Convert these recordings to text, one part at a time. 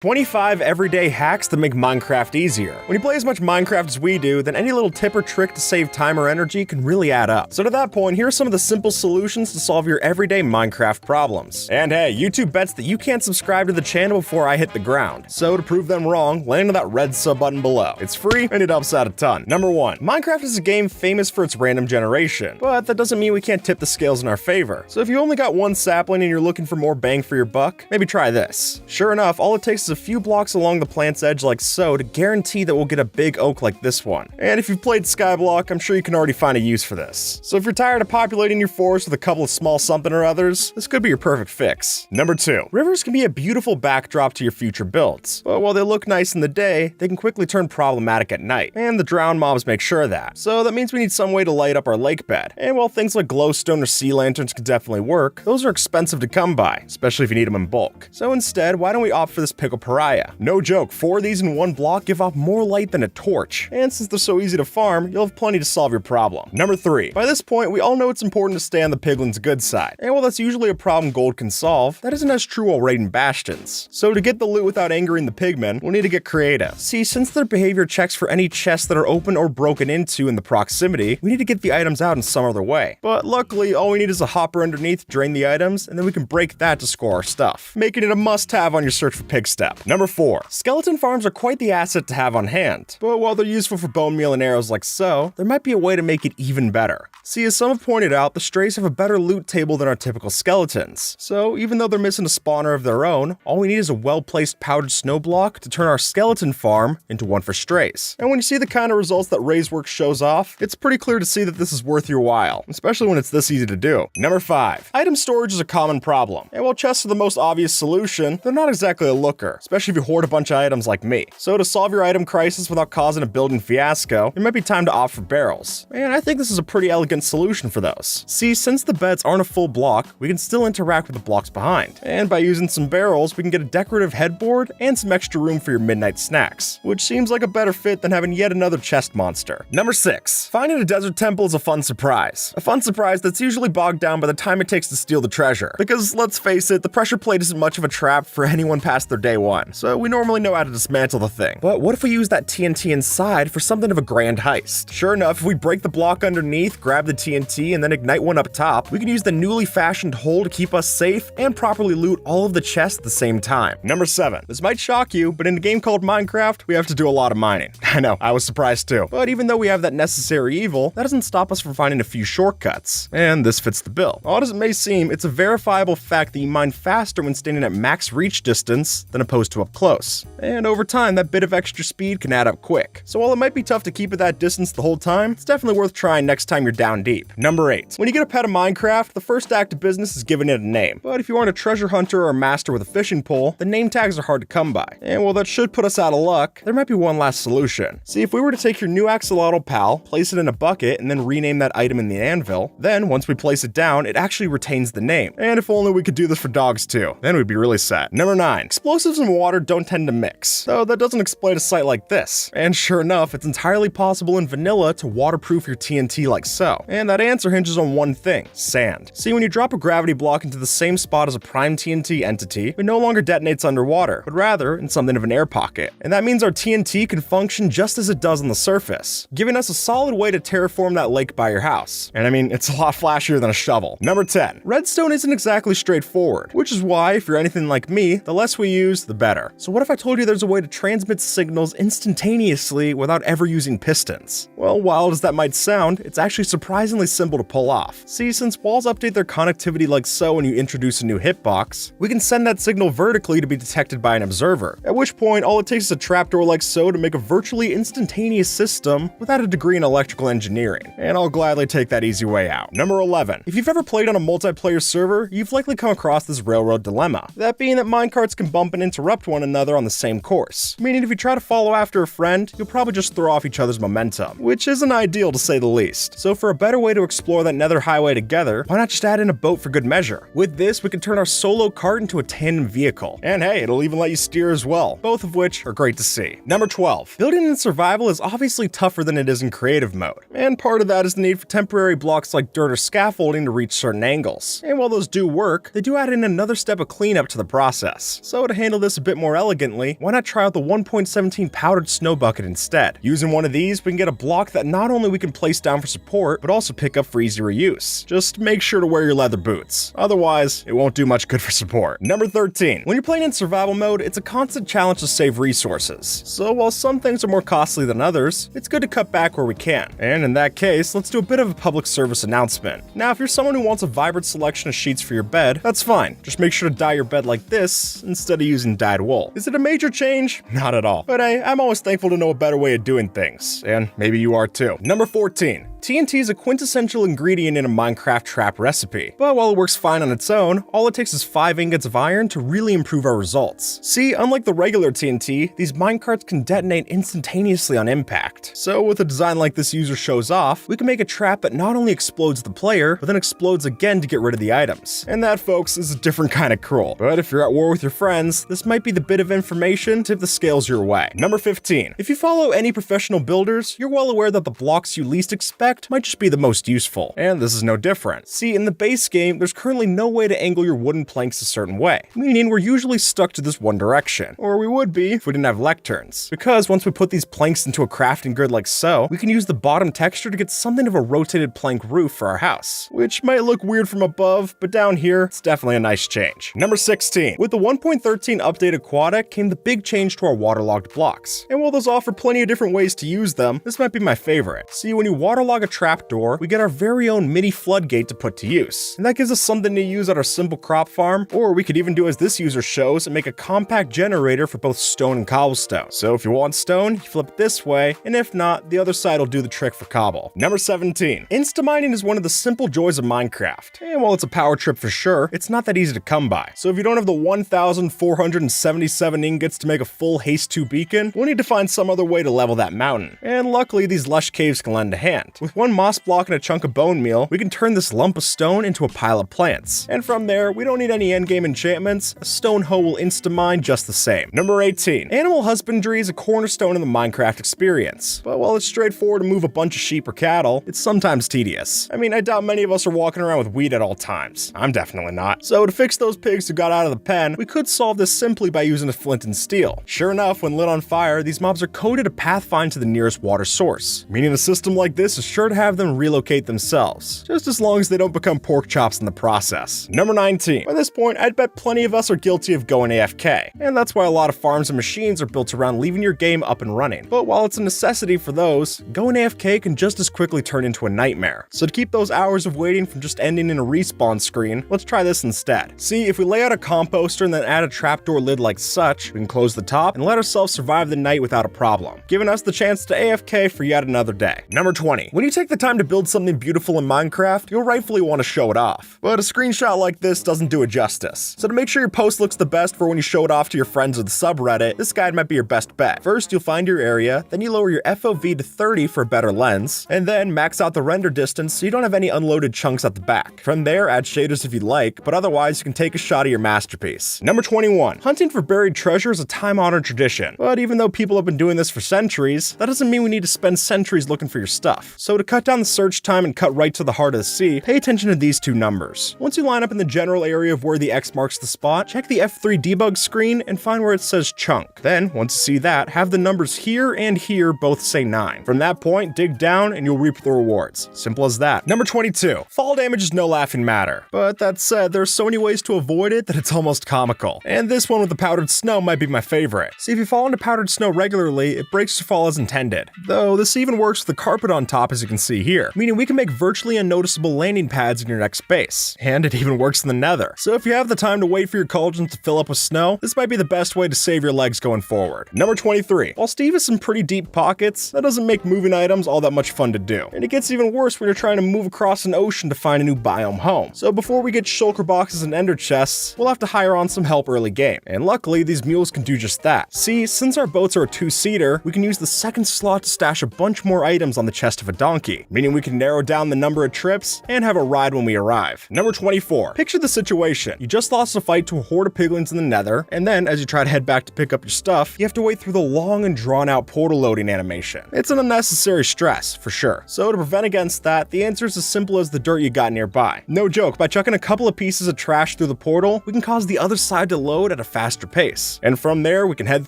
25 everyday hacks to make Minecraft easier. When you play as much Minecraft as we do, then any little tip or trick to save time or energy can really add up. So to that point, here are some of the simple solutions to solve your everyday Minecraft problems. And hey, YouTube bets that you can't subscribe to the channel before I hit the ground. So to prove them wrong, land on that red sub button below. It's free and it helps out a ton. Number 1. Minecraft is a game famous for its random generation, but that doesn't mean we can't tip the scales in our favor. So if you only got one sapling and you're looking for more bang for your buck, maybe try this. Sure enough, all it takes is a few blocks along the plant's edge like so to guarantee that we'll get a big oak like this one. And if you've played Skyblock, I'm sure you can already find a use for this. So if you're tired of populating your forest with a couple of small something or others, this could be your perfect fix. Number 2. Rivers can be a beautiful backdrop to your future builds, but while they look nice in the day, they can quickly turn problematic at night, and the drowned mobs make sure of that. So that means we need some way to light up our lake bed. And while things like glowstone or sea lanterns can definitely work, those are expensive to come by, especially if you need them in bulk. So instead, why don't we opt for this Pickle Pariah? No joke, 4 of these in one block give off more light than a torch. And since they're so easy to farm, you'll have plenty to solve your problem. Number 3. By this point, we all know it's important to stay on the piglin's good side. And while that's usually a problem gold can solve, that isn't as true while raiding bastions. So to get the loot without angering the pigmen, we'll need to get creative. See, since their behavior checks for any chests that are open or broken into in the proximity, we need to get the items out in some other way. But luckily, all we need is a hopper underneath to drain the items, and then we can break that to score our stuff, making it a must-have on your search for pig step. Number 4. Skeleton farms are quite the asset to have on hand, but while they're useful for bone meal and arrows like so, there might be a way to make it even better. See, as some have pointed out, the strays have a better loot table than our typical skeletons. So even though they're missing a spawner of their own, all we need is a well-placed powdered snow block to turn our skeleton farm into one for strays. And when you see the kind of results that Razeworks shows off, it's pretty clear to see that this is worth your while, especially when it's this easy to do. Number 5. Item storage is a common problem, and while chests are the most obvious solution, they're not exactly a looker, especially if you hoard a bunch of items like me. So to solve your item crisis without causing a building fiasco, it might be time to opt for barrels. And I think this is a pretty elegant solution for those. See, since the beds aren't a full block, we can still interact with the blocks behind. And by using some barrels, we can get a decorative headboard and some extra room for your midnight snacks, which seems like a better fit than having yet another chest monster. Number 6. Finding a desert temple is a fun surprise. A fun surprise that's usually bogged down by the time it takes to steal the treasure. Because let's face it, the pressure plate isn't much of a trap for anyone past their day one, so we normally know how to dismantle the thing. But what if we use that TNT inside for something of a grand heist? Sure enough, if we break the block underneath, grab the TNT, and then ignite one up top, we can use the newly fashioned hole to keep us safe and properly loot all of the chests at the same time. Number 7. This might shock you, but in a game called Minecraft, we have to do a lot of mining. I know, I was surprised too. But even though we have that necessary evil, that doesn't stop us from finding a few shortcuts. And this fits the bill. Odd as it may seem, it's a verifiable fact that you mine faster when standing at max reach distance than opposed to up close. And over time, that bit of extra speed can add up quick. So while it might be tough to keep at that distance the whole time, it's definitely worth trying next time you're down deep. Number 8. When you get a pet of Minecraft, the first act of business is giving it a name. But if you aren't a treasure hunter or a master with a fishing pole, the name tags are hard to come by. And while that should put us out of luck, there might be one last solution. See, if we were to take your new axolotl pal, place it in a bucket, and then rename that item in the anvil, then once we place it down, it actually retains the name. And if only we could do this for dogs too, then we'd be really set. Number 9. Explosives and water don't tend to mix, though that doesn't explain a site like this. And sure enough, it's entirely possible in vanilla to waterproof your TNT like so. And that answer hinges on one thing: sand. See, when you drop a gravity block into the same spot as a prime TNT entity, it no longer detonates underwater, but rather in something of an air pocket. And that means our TNT can function just as it does on the surface, giving us a solid way to terraform that lake by your house. And I mean, it's a lot flashier than a shovel. Number 10. Redstone isn't exactly straightforward, which is why, if you're anything like me, the less we use, the better. So what if I told you there's a way to transmit signals instantaneously without ever using pistons? Well, wild as that might sound, it's actually surprisingly simple to pull off. See, since walls update their connectivity like so when you introduce a new hitbox, we can send that signal vertically to be detected by an observer, at which point all it takes is a trapdoor like so to make a virtually instantaneous system without a degree in electrical engineering. And I'll gladly take that easy way out. Number 11. If you've ever played on a multiplayer server, you've likely come across this railroad dilemma. That being that minecarts can bump and interrupt one another on the same course, meaning if you try to follow after a friend, you'll probably just throw off each other's momentum, which isn't ideal to say the least. So for a better way to explore that nether highway together, why not just add in a boat for good measure? With this, we can turn our solo cart into a tandem vehicle. And hey, it'll even let you steer as well, both of which are great to see. Number 12. Building in survival is obviously tougher than it is in creative mode, and part of that is the need for temporary blocks like dirt or scaffolding to reach certain angles. And while those do work, they do add in another step of cleanup to the process. So to handle this this a bit more elegantly, why not try out the 1.17 powdered snow bucket instead? Using one of these, we can get a block that not only we can place down for support, but also pick up for easy reuse. Just make sure to wear your leather boots. Otherwise, it won't do much good for support. Number 13. When you're playing in survival mode, it's a constant challenge to save resources. So while some things are more costly than others, it's good to cut back where we can. And in that case, let's do a bit of a public service announcement. Now, if you're someone who wants a vibrant selection of sheets for your bed, that's fine. Just make sure to dye your bed like this instead of using dyed wool. Is it a major change? Not at all. But hey, I'm always thankful to know a better way of doing things. And maybe you are too. Number 14. TNT is a quintessential ingredient in a Minecraft trap recipe, but while it works fine on its own, all it takes is 5 ingots of iron to really improve our results. See, unlike the regular TNT, these minecarts can detonate instantaneously on impact. So with a design like this user shows off, we can make a trap that not only explodes the player, but then explodes again to get rid of the items. And that, folks, is a different kind of cruel. But if you're at war with your friends, this might be the bit of information to tip the scales your way. Number 15. If you follow any professional builders, you're well aware that the blocks you least expect might just be the most useful, and this is no different. See, in the base game, there's currently no way to angle your wooden planks a certain way, meaning we're usually stuck to this one direction, or we would be if we didn't have lecterns. Because once we put these planks into a crafting grid like so, we can use the bottom texture to get something of a rotated plank roof for our house, which might look weird from above, but down here, it's definitely a nice change. Number 16. With the 1.13 updated quad deck came the big change to our waterlogged blocks, and while those offer plenty of different ways to use them, this might be my favorite. See, when you waterlog a trapdoor, we get our very own mini floodgate to put to use. And that gives us something to use at our simple crop farm, or we could even do as this user shows and make a compact generator for both stone and cobblestone. So if you want stone, you flip it this way, and if not, the other side will do the trick for cobble. Number 17. Insta-mining is one of the simple joys of Minecraft. And while it's a power trip for sure, it's not that easy to come by. So if you don't have the 1,477 ingots to make a full Haste 2 beacon, we'll need to find some other way to level that mountain. And luckily, these lush caves can lend a hand. With one moss block and a chunk of bone meal, we can turn this lump of stone into a pile of plants. And from there, we don't need any endgame enchantments, a stone hoe will insta-mine just the same. Number 18. Animal husbandry is a cornerstone in the Minecraft experience. But while it's straightforward to move a bunch of sheep or cattle, it's sometimes tedious. I mean, I doubt many of us are walking around with weed at all times. I'm definitely not. So to fix those pigs who got out of the pen, we could solve this simply by using a flint and steel. Sure enough, when lit on fire, these mobs are coded to pathfind to the nearest water source, meaning a system like this is sure to have them relocate themselves, just as long as they don't become pork chops in the process. Number 19. By this point, I'd bet plenty of us are guilty of going AFK, and that's why a lot of farms and machines are built around leaving your game up and running. But while it's a necessity for those, going AFK can just as quickly turn into a nightmare. So to keep those hours of waiting from just ending in a respawn screen, let's try this instead. See, if we lay out a composter and then add a trapdoor lid like such, we can close the top and let ourselves survive the night without a problem, giving us the chance to AFK for yet another day. Number 20. When you take the time to build something beautiful in Minecraft, you'll rightfully want to show it off. But a screenshot like this doesn't do it justice. So to make sure your post looks the best for when you show it off to your friends or the subreddit, this guide might be your best bet. First, you'll find your area, then you lower your FOV to 30 for a better lens, and then max out the render distance so you don't have any unloaded chunks at the back. From there, add shaders if you'd like, but otherwise you can take a shot of your masterpiece. Number 21. Hunting for buried treasure is a time-honored tradition, but even though people have been doing this for centuries, that doesn't mean we need to spend centuries looking for your stuff. So to cut down the search time and cut right to the heart of the sea, pay attention to these two numbers. Once you line up in the general area of where the X marks the spot, check the F3 debug screen and find where it says chunk. Then, once you see that, have the numbers here and here both say 9. From that point, dig down and you'll reap the rewards. Simple as that. Number 22. Fall damage is no laughing matter. But that said, there are so many ways to avoid it that it's almost comical. And this one with the powdered snow might be my favorite. See, if you fall into powdered snow regularly, it breaks your fall as intended. Though this even works with the carpet on top, as you can see here, meaning we can make virtually unnoticeable landing pads in your next base. And it even works in the nether. So if you have the time to wait for your cauldron to fill up with snow, this might be the best way to save your legs going forward. Number 23. While Steve has some pretty deep pockets, that doesn't make moving items all that much fun to do. And it gets even worse when you're trying to move across an ocean to find a new biome home. So before we get shulker boxes and ender chests, we'll have to hire on some help early game. And luckily, these mules can do just that. See, since our boats are a 2-seater, we can use the second slot to stash a bunch more items on the chest of a donkey. donkey, meaning we can narrow down the number of trips and have a ride when we arrive. Number 24. Picture the situation. You just lost a fight to a horde of piglins in the nether, and then as you try to head back to pick up your stuff, you have to wait through the long and drawn out portal loading animation. It's an unnecessary stress, for sure. So to prevent against that, the answer is as simple as the dirt you got nearby. No joke, by chucking a couple of pieces of trash through the portal, we can cause the other side to load at a faster pace. And from there, we can head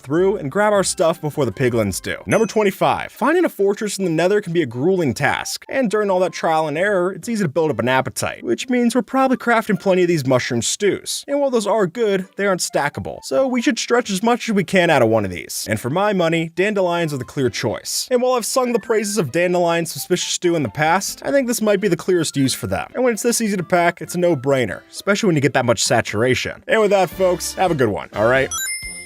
through and grab our stuff before the piglins do. Number 25. Finding a fortress in the nether can be a grueling task, and during all that trial and error, it's easy to build up an appetite, which means we're probably crafting plenty of these mushroom stews. And while those are good, they aren't stackable, so we should stretch as much as we can out of one of these. And for my money, dandelions are the clear choice. And while I've sung the praises of dandelion suspicious stew in the past, I think this might be the clearest use for them. And when it's this easy to pack, it's a no-brainer, especially when you get that much saturation. And with that, folks, have a good one, alright?